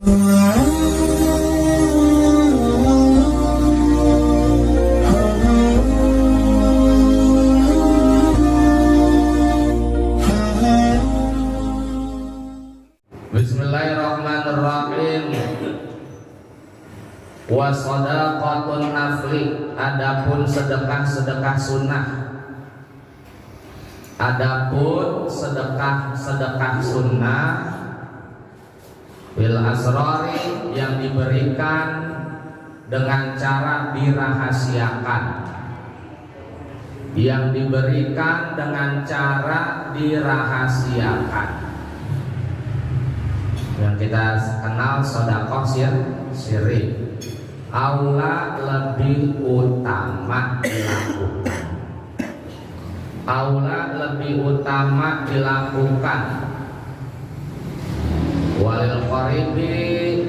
Bismillahirrahmanirrahim. Wa shadaqatun nafli, adapun sedekah sunnah. Adapun sedekah sunnah bil asrari, yang diberikan dengan cara dirahasiakan. Yang diberikan dengan cara dirahasiakan. Yang kita kenal sedekah sirri. Aula lebih utama dilakukan. Aula lebih utama dilakukan. Walil qaribi,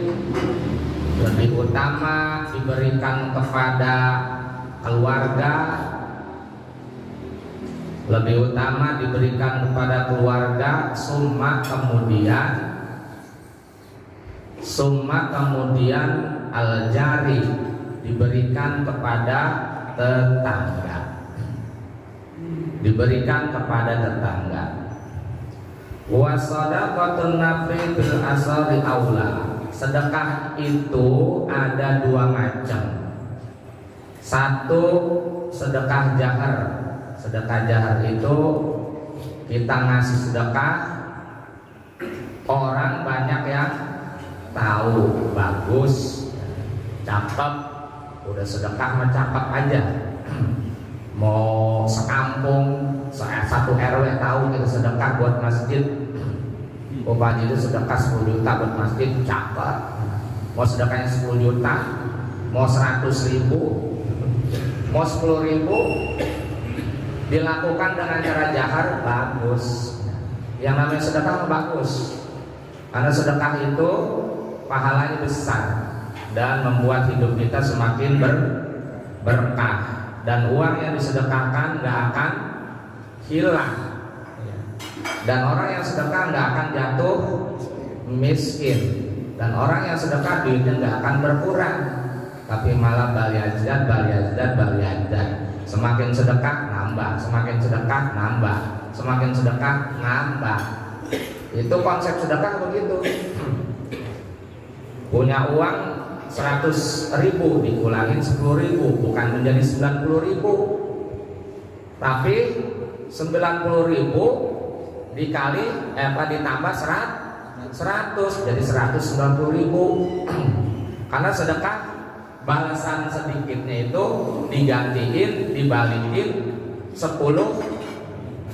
lebih utama diberikan kepada keluarga. Lebih utama diberikan kepada keluarga. Summa kemudian al-jari, diberikan kepada tetangga. Diberikan kepada tetangga. Wa shadaqatun nafli bil asari aula. Sedekah itu ada dua macam. Satu, sedekah jahar. Sedekah jahar itu kita ngasih sedekah, orang banyak yang tahu, bagus, cakep, udah sedekah mah cakep aja. Mau sekampung, satu RW tahu kita sedekah buat masjid. Upahnya itu sedekah 10 juta buat masjid, cakep. Mau sedekahnya 10 juta, mau 100 ribu, mau 10 ribu, dilakukan dengan cara jahar, bagus. Yang namanya sedekah bagus, karena sedekah itu pahalanya besar dan membuat hidup kita semakin berkah, dan uang yang disedekahkan nggak akan hilang, dan orang yang sedekah nggak akan jatuh miskin, dan orang yang sedekah duitnya nggak akan berkurang, tapi malah bal yazdad. Semakin sedekah nambah, semakin sedekah nambah, semakin sedekah nambah. Itu konsep sedekah begitu. Punya uang 100 ribu dikurangin 10 ribu, bukan menjadi 90 ribu, tapi 90 ribu dikali ditambah 100 jadi 190 ribu. Karena sedekah balasan sedikitnya itu digantiin, dibalikin 10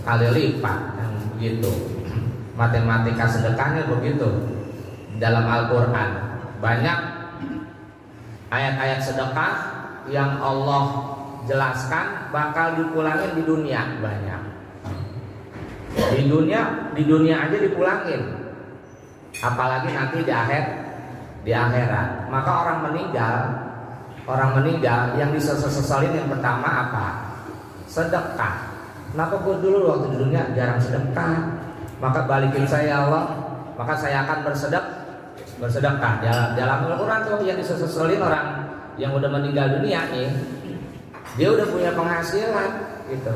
kali lipat, begitu. Matematika sedekahnya begitu. Dalam Al-Quran banyak ayat-ayat sedekah yang Allah jelaskan bakal dipulangin di dunia, banyak. Di dunia aja dipulangin, apalagi nanti di akhirat. Maka orang meninggal yang disesalin yang pertama apa? Sedekah. Kenapa gue dulu waktu di dunia jarang sedekah? Maka balikin saya Allah, maka saya akan bersedekah. Dalam Al-Quran tuh yang diseselin orang yang udah meninggal dunia nih, dia udah punya penghasilan gitu.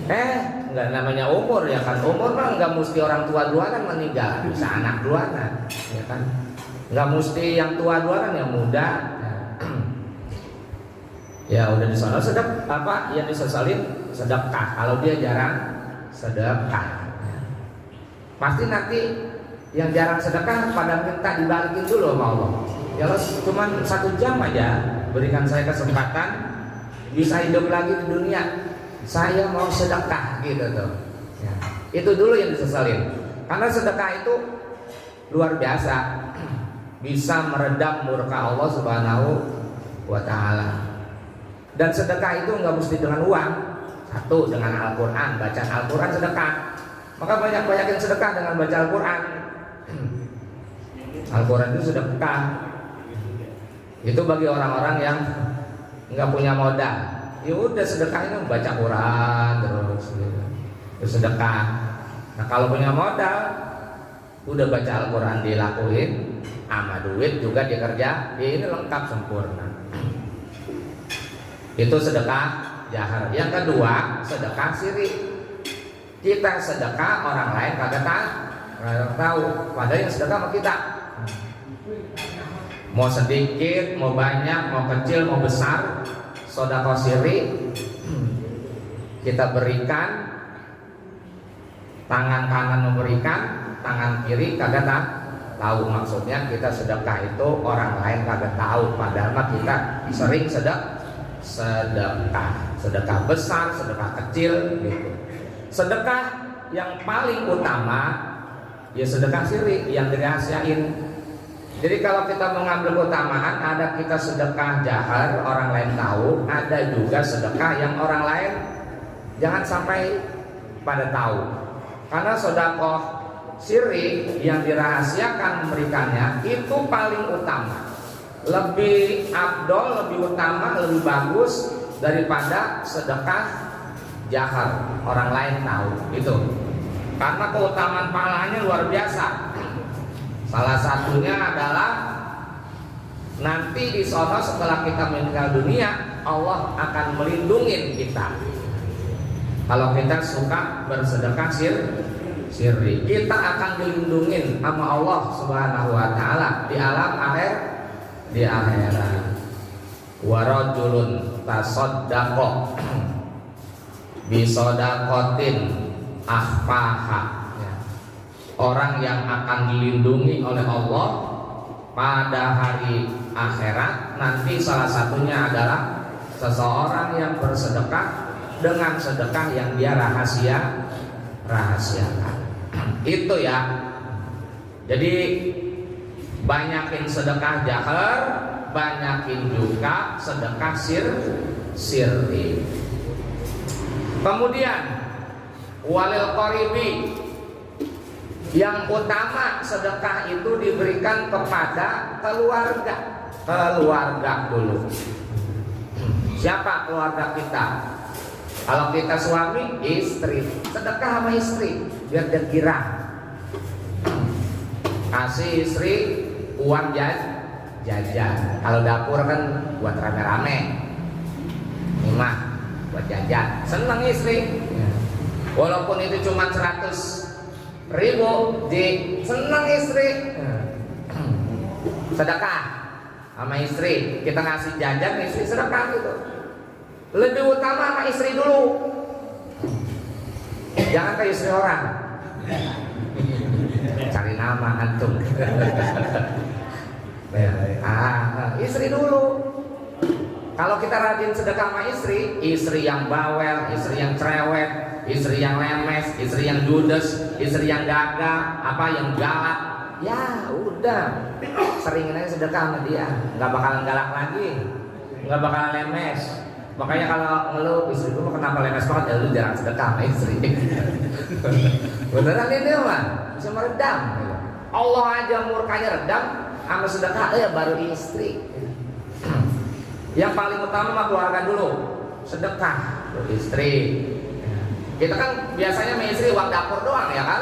Nggak namanya umur ya kan, umur mah nggak mesti orang tua duluan meninggal, bisa anak duluan ya kan, nggak mesti yang tua duluan yang muda. Ya udah disono sedekah, yang diseselin sedekah. Kalau dia jarang sedekah, pasti nanti yang jarang sedekah pada minta dibalikin dulu sama Allah. Ya Allah, cuma 1 jam aja berikan saya kesempatan bisa hidup lagi di dunia, saya mau sedekah gitu tuh ya. Itu dulu yang disesalin, karena sedekah itu luar biasa, bisa meredam murka Allah Subhanahu wa ta'ala. Dan sedekah itu nggak mesti dengan uang. Satu, dengan Al-Quran, bacaan Al-Quran sedekah. Maka banyak-banyakin sedekah dengan baca Al-Quran. Al-Quran itu sedekah. Itu bagi orang-orang yang nggak punya modal. Ya udah, sedekah itu baca Quran terus gitu. Itu sedekah. Nah kalau punya modal, udah baca Al-Quran dilakuin, sama duit juga dikerja, ini lengkap sempurna. Itu sedekah jahar. Yang kedua, sedekah siri. Kita sedekah, orang lain kagak tahu. Padahal yang sedekah sama kita. Mau sedikit, mau banyak, mau kecil, mau besar, sedekah siri kita berikan. Tangan kanan memberikan, tangan kiri kagak tahu. Maksudnya kita sedekah itu orang lain kagak tahu, padahal kita sering sedekah besar, sedekah kecil gitu. Sedekah yang paling utama ya sedekah siri yang dirahasiain. Jadi kalau kita mengambil keutamaan, ada kita sedekah jahar orang lain tahu, ada juga sedekah yang orang lain jangan sampai pada tahu. Karena sedekah siri yang dirahasiakan memberikannya itu paling utama, lebih afdol, lebih utama, lebih bagus daripada sedekah jahar orang lain tahu itu. Karena keutamaan pahalanya luar biasa. Salah satunya adalah nanti di sana setelah kita meninggal dunia, Allah akan melindungi kita. Kalau kita suka bersedekah sirri, kita akan dilindungi sama Allah Subhanahu wa taala di alam akhir, di akhirat. Wa rajulun tasaddaqa bi shadaqatin akhfaha. Orang yang akan dilindungi oleh Allah pada hari akhirat nanti salah satunya adalah seseorang yang bersedekah dengan sedekah yang dia rahasiakan. Itu ya. Jadi banyakin sedekah jahar, banyakin juga sedekah sirri. Kemudian walil qaribi, yang utama sedekah itu diberikan kepada keluarga dulu. Siapa keluarga kita? Kalau kita suami, istri, sedekah sama istri biar dia kira. Kasih istri uang jajan. Kalau dapur kan buat rame-rame, ini mah buat jajan. Seneng istri, walaupun itu cuma 100.000, seneng istri. Sedekah sama istri, kita ngasih jajan, istri sedekah gitu. Lebih utama sama istri dulu, jangan ke istri orang. Cari nama antum. Istri dulu. Kalau kita rajin sedekah sama istri yang bawel, istri yang cerewet, istri yang lemes, istri yang judes, istri yang gagah, yang galak, ya udah, seringin aja sedekah sama dia, nggak bakalan galak lagi, nggak bakalan lemes. Makanya kalau ngeluh istri gue kenapa lemes banget, ya lu jarang sedekah sama istri. Beneran ini mah bisa meredam. Allah aja murkanya redam, sama sedekah ya baru istri. Yang paling utama mah keluarga dulu, sedekah baru istri. Kita kan biasanya sama istri uang dapur doang ya kan?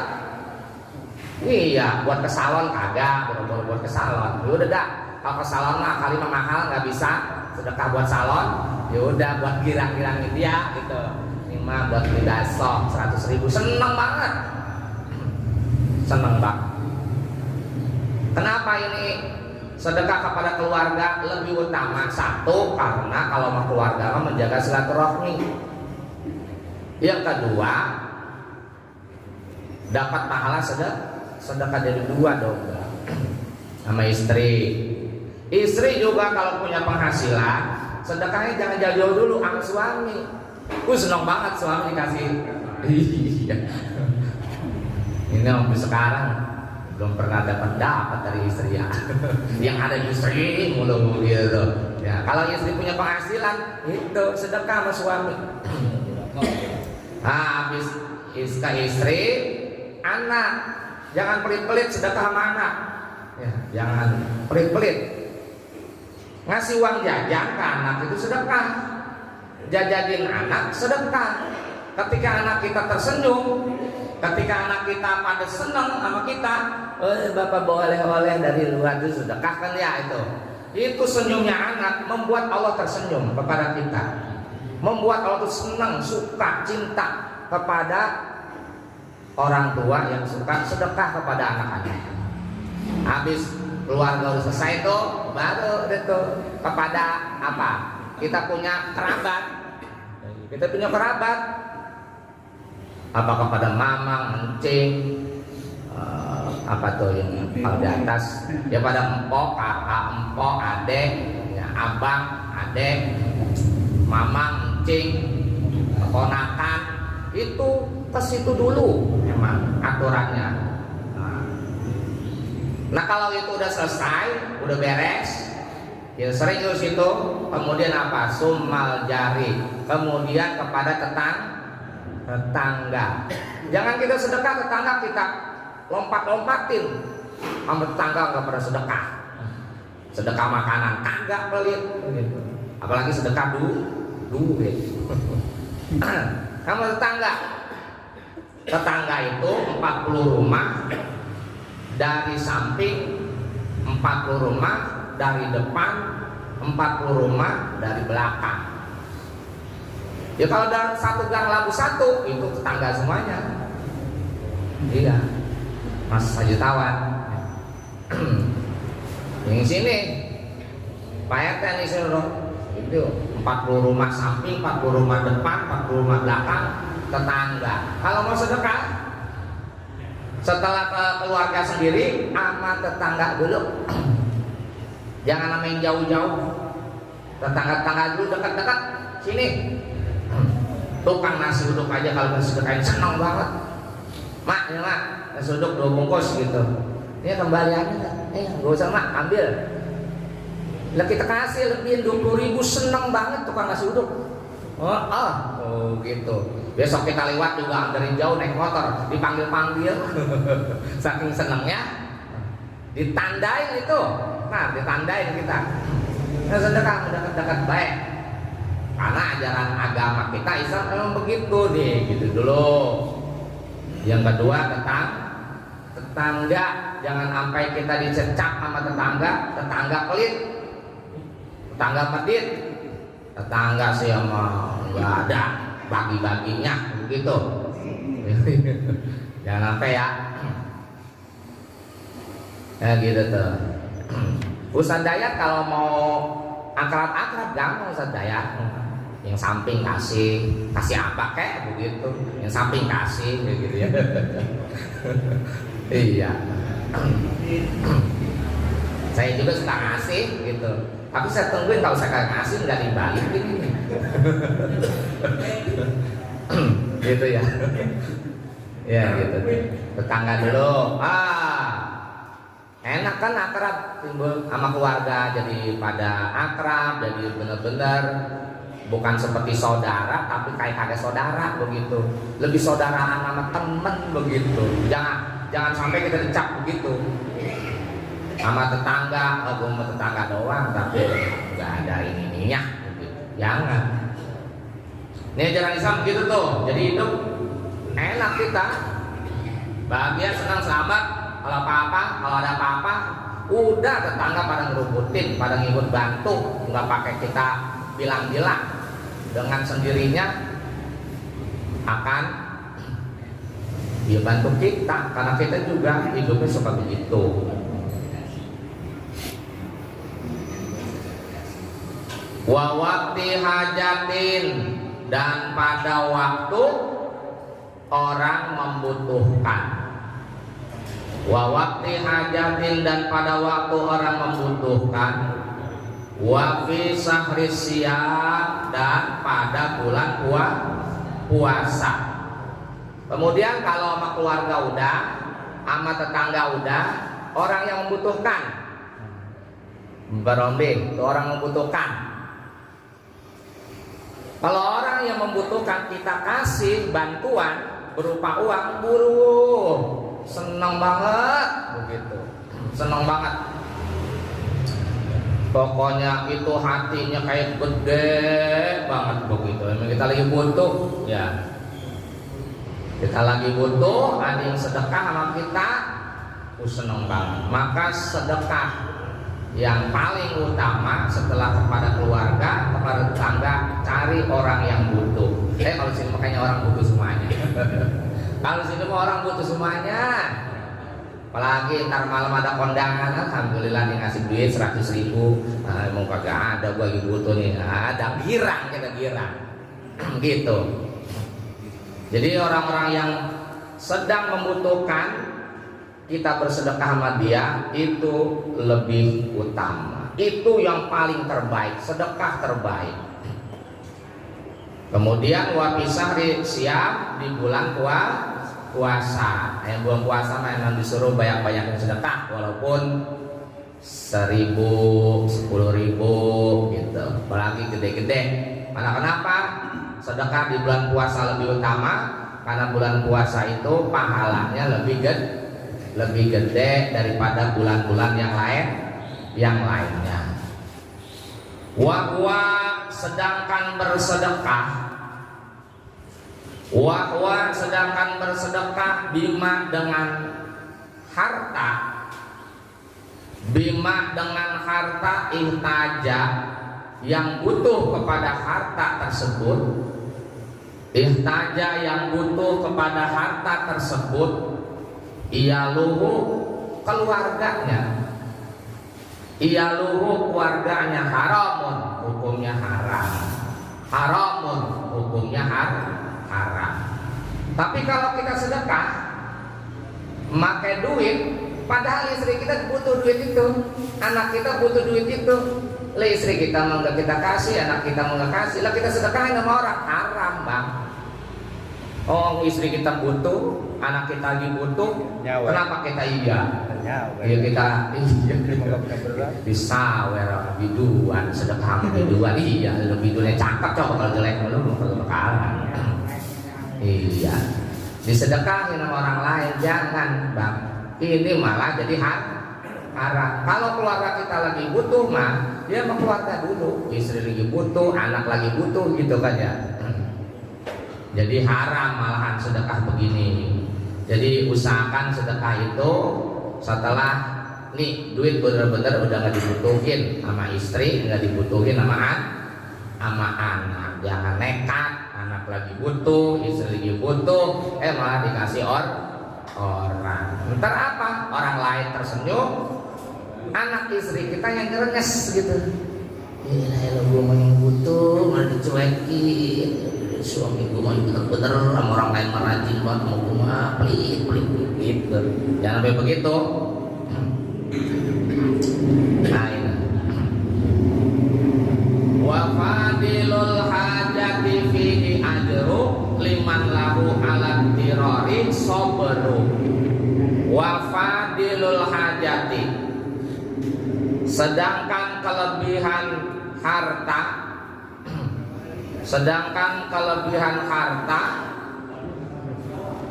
Iya, buat ke salon kagak, boro-boro buat ke salon. Udah dah, kalau ke salon mah kali mah mahal nggak bisa sedekah buat salon. Ya udah buat girang-girangin dia gitu. Ini mah buat beli dasok 100.000, seneng banget. Kenapa ini sedekah kepada keluarga lebih utama? Satu, karena kalau mau keluarga menjaga silaturahmi. Yang kedua, dapat pahala sedekah dari dua dong, sama istri. Istri juga kalau punya penghasilan, sedekahnya jangan jauh-jauh dulu sama suami. Seneng banget suami dikasih. Iya. Ini sampai sekarang belum pernah dapat dari istri ya. Yang ada istri mulu gitu. Ya, kalau istri punya penghasilan, itu sedekah sama suami. Habis istri, anak, jangan pelit-pelit sedekah sama anak. Ya, jangan pelit-pelit. Ngasih uang jajan ke anak itu sedekah. Jajanin anak sedekah. Ketika anak kita tersenyum, Ketika anak kita pada senang sama kita, bapak bawa oleh-oleh dari luar itu sedekahkan ya itu. Itu senyumnya anak membuat Allah tersenyum kepada kita, membuat Allah itu senang, suka, cinta kepada orang tua yang suka sedekah kepada anak-anak. Habis keluarga udah selesai itu, baru itu kepada apa? Kita punya kerabat. Kita punya kerabat. Apa kepada mamang, encing, apa tuh yang paling di atas? Ya pada empok, kakak, empok, adek, ya, abang, adek, mamang, encing, keponakan. Itu ke situ dulu memang aturannya. Nah kalau itu udah selesai, udah beres, ya sering ke situ. Kemudian apa? Sumal jari. Kemudian kepada tetangga. Jangan kita sedekah tetangga kita lompat-lompatin. Sama tetangga nggak pernah sedekah. Sedekah makanan kagak pelit. Apalagi sedekah duit. Sama tetangga. Tetangga itu 40 rumah dari samping, 40 rumah dari depan, 40 rumah dari belakang. Ya kalau dalam satu gang labu satu itu tetangga semuanya. Iya, Mas Sajutawan. Yang sini Pak RT nih itu 40 rumah samping, 40 rumah depan, 40 rumah belakang tetangga. Kalau mau sedekah setelah ke keluarga sendiri sama tetangga dulu. Jangan namain jauh-jauh. Tetangga-tetangga dulu dekat-dekat sini. Tukang nasi uduk aja kalau nasi uduk aja senang banget. Mak, ini mak, nasi uduk 2 bungkus gitu. Ini kembaliannya, gak usah mak, ambil. Lah kita kasih lebihin 20.000 senang banget tukang nasi uduk. Oh gitu. Besok kita lewat juga dari jauh naik motor, dipanggil-panggil, saking senangnya. Ditandain itu, nah ditandain kita. Nah sedekah mendekat-dekat baik. Karena ajaran agama kita Islam memang begitu deh, gitu dulu. Yang kedua tetangga, jangan sampai kita dicecap sama tetangga pelit, tetangga medit, tetangga sih sama nggak ada bagi-baginya, begitu. Jangan sampai ya. Ya gitu tuh. Ustaz Dayat kalau mau akrab-akrab gampang Ustaz Dayat. Yang samping kasih apa kayak begitu, yang samping kasih kayak gitu ya. Iya. Saya juga suka ngasih gitu, tapi saya tungguin kalau saya ngasih nggak dibalikin ini. Gitu ya. Ya gitu. Tetangga dulu. Enak kan akrab, timbul sama keluarga jadi pada akrab, jadi benar-benar bukan seperti saudara tapi kayak ada saudara begitu, lebih saudaraan sama temen begitu. Jangan sampai kita dicap begitu sama tetangga, gue sama tetangga doang tapi nggak ada ininya begitu. Jangan. Ini ajaran Islam begitu tuh. Jadi hidup enak kita, bahagia, senang, selamat. Kalau apa-apa, kalau ada apa-apa, udah tetangga pada ngerubutin, pada ngikut bantu, nggak pakai kita bilang-bilang. Dengan sendirinya akan dia bantu kita, karena kita juga hidupnya suka begitu. Wa waqti hajatin, dan pada waktu orang membutuhkan. Wa waqti hajatin, dan pada waktu orang membutuhkan. Wa fi sahri siyam, dan pada bulan puasa. Kemudian kalau sama keluarga udah, sama tetangga udah, orang yang membutuhkan beronding, itu orang membutuhkan. Kalau orang yang membutuhkan kita kasih bantuan berupa uang, buruh senang banget begitu, senang banget. Pokoknya itu hatinya kayak gede banget begitu. Emang kita lagi butuh ya Kita lagi butuh, ada yang sedekah sama kita, seneng banget. Maka sedekah yang paling utama setelah kepada keluarga, kepada tetangga, cari orang yang butuh. Kalau sini makanya orang butuh semuanya. Kalau sini mau orang butuh semuanya. Apalagi ntar malam ada kondangan, alhamdulillah nih ngasih duit 100.000. Emang kagak ada, gua lagi butuh nih. Ada girang, kita girang. Gitu. Jadi orang-orang yang sedang membutuhkan, kita bersedekah sama dia itu lebih utama. Itu yang paling terbaik, sedekah terbaik. Kemudian wapisah siap di bulan puasa. Yang bulan puasa memang disuruh banyak-banyakin sedekah, walaupun 1.000, 10.000 gitu. Apalagi gede-gede. Karena kenapa? Sedekah di bulan puasa lebih utama, karena bulan puasa itu pahalanya lebih gede daripada bulan-bulan yang lainnya. Wahwa sedangkan bersedekah bima dengan harta ihtaja yang butuh kepada harta tersebut, iyaluhu keluarganya, haramun hukumnya haram. Tapi kalau kita sedekah pakai duit, padahal istri kita butuh duit itu, anak kita butuh duit itu, lah istri kita mau nggak kita kasih, anak kita mau nggak kasih, lah kita sedekahin sama orang, haram bang. Oh, istri kita butuh, anak kita lagi butuh, nyawa. Kenapa kita iya kita bisa biduan, sedekah biduan, iya lebih biduannya cakep coba, kalau jelek lu kekalan. Iya, disedekahin sama orang lain jangan bang, ini malah jadi haram. Kalau keluarga kita lagi butuh mah, dia sama keluarga dulu, istri lagi butuh, anak lagi butuh gitu kan ya. Jadi haram malahan sedekah begini. Jadi usahakan sedekah itu setelah nih duit bener-bener udah nggak dibutuhin sama istri, nggak dibutuhin sama anak. Jangan nekat, anak lagi butuh, istri lagi butuh, malah dikasih orang. Ntar apa? Orang lain tersenyum, anak istri kita yang nyerenges gitu. Iya, gue mau yang butuh malah dicuekin. Suami gue mah bener-bener sama orang lain merajin banget, mau gue mah pelit gitu. Jangan sampai begitu. Nah ini wa fadilul hajati fihi ajru liman lahu ala tirari sabru. Wa fadilul hajati, sedangkan kelebihan harta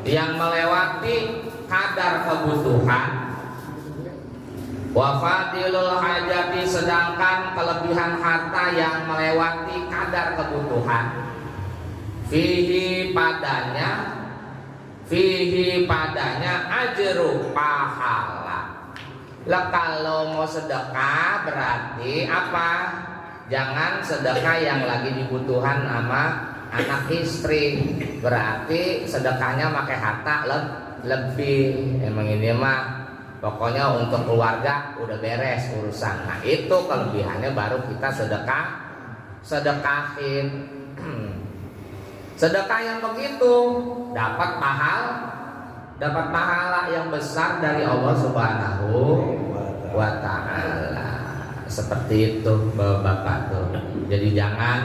yang melewati kadar kebutuhan. Wa fadilul hajati, sedangkan kelebihan harta yang melewati kadar kebutuhan. Fihi padanya ajru pahala. Lah kalau mau sedekah berarti apa? Jangan sedekah yang lagi dibutuhan sama anak istri, berarti sedekahnya pakai harta lebih. Emang ini mah pokoknya untuk keluarga udah beres urusan. Nah itu kelebihannya baru kita sedekahin. Sedekah yang begitu dapat pahala yang besar dari Allah Subhanahu wa Ta'ala. Seperti itu bapak tuh. Jadi jangan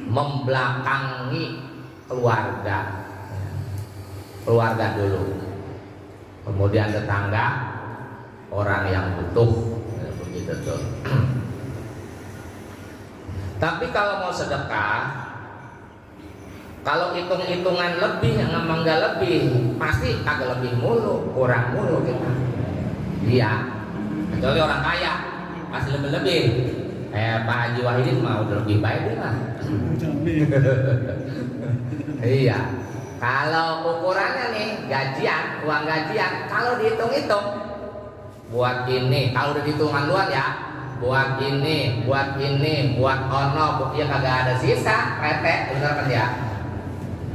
membelakangi keluarga dulu, kemudian tetangga, orang yang butuh, begitu tuh. Tapi kalau mau sedekah, kalau hitung-hitungan lebih, emang nggak lebih, pasti agak lebih mulu, kurang mulu kita. Iya, kecuali orang kaya masih lebih. Pak Haji Wahidin mah udah lebih baik dia lah. Iya, Kalau ukurannya nih gajian, uang gajian, kalau dihitung-hitung buat ini, kalau udah dihitungan luar ya, buat ini, buat ini, buat ono, ya kagak ada sisa, rete, bener kan ya?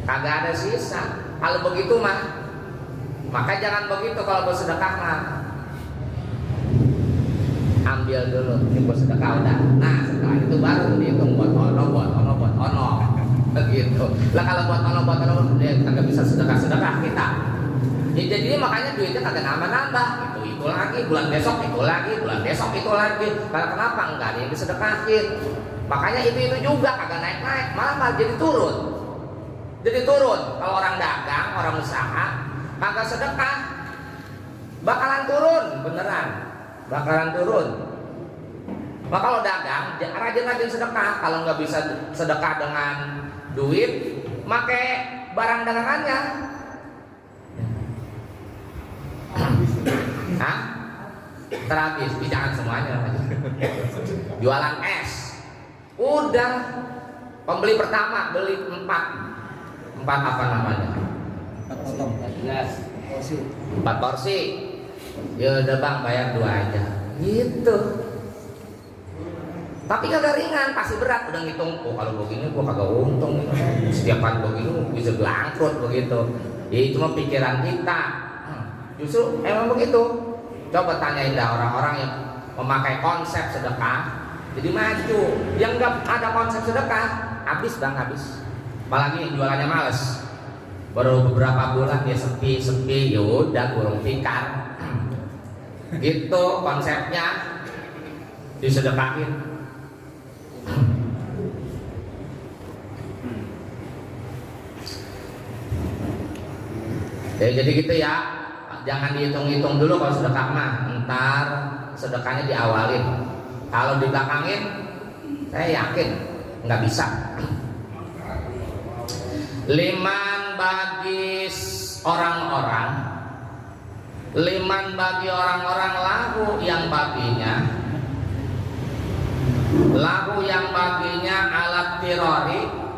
Kagak ada sisa. Kalau begitu mah, maka jangan begitu kalau bersedekah mah. Ambil dulu, ini bersedekah udah. Nah setelah itu baru dihitung buat ono, buat ono, buat ono. Begitu. Lah kalau buat ono, dia kagak bisa sedekah kita. Ya, jadi makanya duitnya kagak nambah-nambah. Itu lagi, bulan besok itu lagi, bulan besok itu lagi. Karena kenapa? Enggak ada yang disedekahin. Makanya itu juga kagak naik-naik, malah jadi turun. Jadi turun. Kalau orang dagang, orang usaha, kagak sedekah, bakalan turun beneran. Bakalan turun. Nah kalau dagang, rajin-rajin sedekah. Kalau nggak bisa sedekah dengan duit, make barang dagangannya. Hah? Terhabis, jangan semuanya. Jualan es. Udah. Pembeli pertama beli 4 apa namanya? 4 porsi. Ya udah bang, bayar 2 aja. Gitu. Tapi kagak ringan, pasti berat. Udah ngitung, kalau begini gua kagak untung. Setiap kali begini bisa bangkrut begitu. Ya itu mah pikiran kita. Justru emang begitu. Coba tanyain dah orang-orang yang memakai konsep sedekah, jadi maju. Yang nggak ada konsep sedekah, habis bang, habis. Apalagi yang jualannya males. Baru beberapa bulan dia sepi, ya udah gulung tikar. Gitu konsepnya, disedekahin. Ya, jadi gitu ya. Jangan dihitung-hitung dulu kalau sedekah mah. Ntar sedekahnya diawalin. Kalau dibelakangin, saya yakin nggak bisa. Liman bagi orang-orang, liman bagi orang-orang lahu yang baginya alat tirori,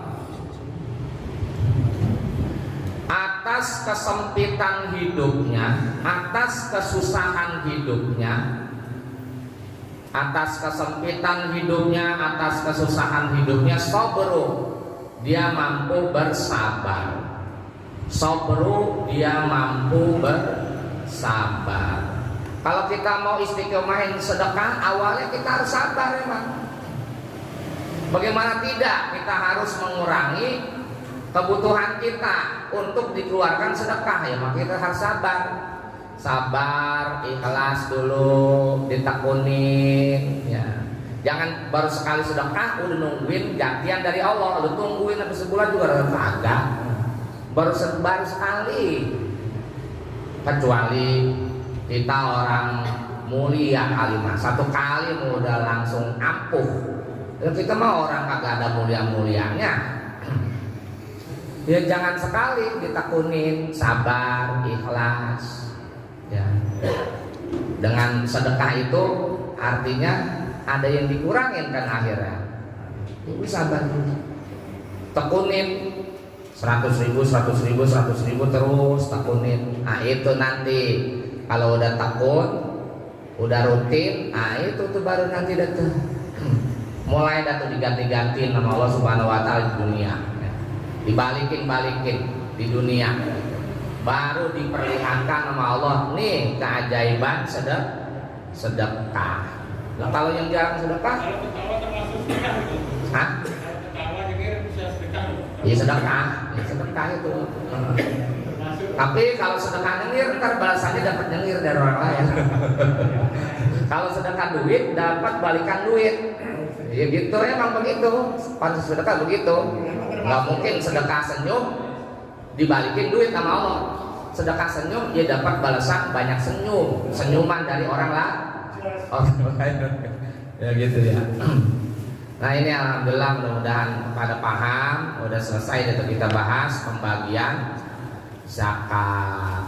atas kesempitan hidupnya, atas kesusahan hidupnya, atas kesempitan hidupnya, atas kesusahan hidupnya, sabru, dia mampu bersabar. Sabru, dia mampu bersabar. Kalau kita mau istiqomahin sedekah, awalnya kita harus sabar memang. Bagaimana tidak, kita harus mengurangi kebutuhan kita untuk dikeluarkan sedekah, ya maka kita harus sabar. Sabar, ikhlas dulu, ditekunin ya. Jangan baru sekali sedekah udah nungguin gantian dari Allah, lu tungguin sampai sebulan juga udah kagak. Baru sekali. Kecuali kita orang mulia kalimat, satu kali udah langsung ampuh. Ya kita mah orang kagak ada mulia-mulianya. Ya jangan sekali ditekunin, sabar, ikhlas. Ya. Dengan sedekah itu artinya ada yang dikurangin kan akhirnya. Itu sabar dulu. Tekunin 100.000 terus tekunin. Nah itu nanti kalau udah tekun, udah rutin, nah itu tuh baru nanti tuh mulai tuh diganti-ganti nama Allah Subhanahu wa taala di dunia. Dibalikin di dunia. Baru diperlihatkan nama Allah, nih keajaiban sedekah. Nah, kalau yang jarang sedekah, hah? Ya sedekah itu. Tapi kalau sedekah nyengir, ntar balasannya dapat nyengir dari orang lain. Kalau sedekah duit, dapat balikan duit. Ya gitu, emang begitu. Pantas sedekah begitu. Nggak mungkin sedekah senyum dibalikin duit sama Allah. Sedekah senyum, dia dapat balasan banyak senyuman dari orang lain. Ya gitu ya. Nah ini alhamdulillah, mudah-mudahan pada paham. Udah selesai itu kita bahas pembagian zakat.